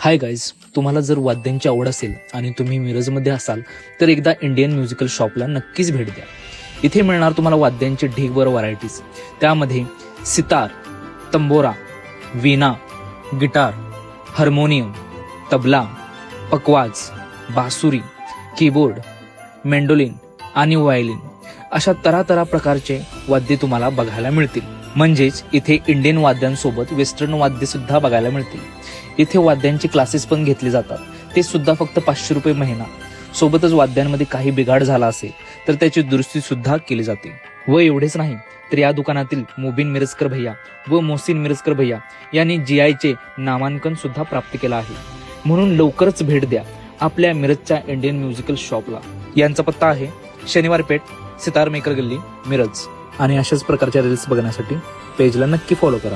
Hi guys, तुम्हाला जर वाद्यांची आवड असेल आणि तुम्ही मिरजमध्ये असाल तर एकदा इंडियन म्युझिकल शॉपला नक्कीच भेट द्या. इथे मिळणार तुम्हाला वाद्यांची ढीगभर व्हरायटीज. त्यामध्ये सितार, तंबोरा, वीणा, गिटार, हार्मोनियम, तबला, पकवाज, बासुरी, कीबोर्ड, मेंडोलिन आणि व्हायोलिन अशा तऱ्हा प्रकारचे वाद्य तुम्हाला बघायला मिळतील. म्हणजेच इथे इंडियन वाद्यांसोबत वेस्टर्न वाद्य सुद्धा बघायला मिळतील. इथे वाद्यांचे क्लासेस पण घेतले जातात, ते सुद्धा फक्त 500 रुपये महिना. सोबतच वाद्यांमध्ये काही बिघाड झाला असेल तर त्याची दुरुस्ती सुद्धा केली जाते. व एवढेच नाही तर या दुकानातील मुबीन मिरजकर भैया व मोहसिन मिरजकर भैया यांनी GI नामांकन सुद्धा प्राप्त केलं आहे. म्हणून लवकरच भेट द्या आपल्या मिरजच्या इंडियन म्युझिकल शॉपला. यांचा पत्ता आहे शनिवार पेठ, सितार मेकर गल्ली, मिरज. आणि अशाच प्रकारच्या रील्स बघण्यासाठी पेजला नक्की फॉलो करा.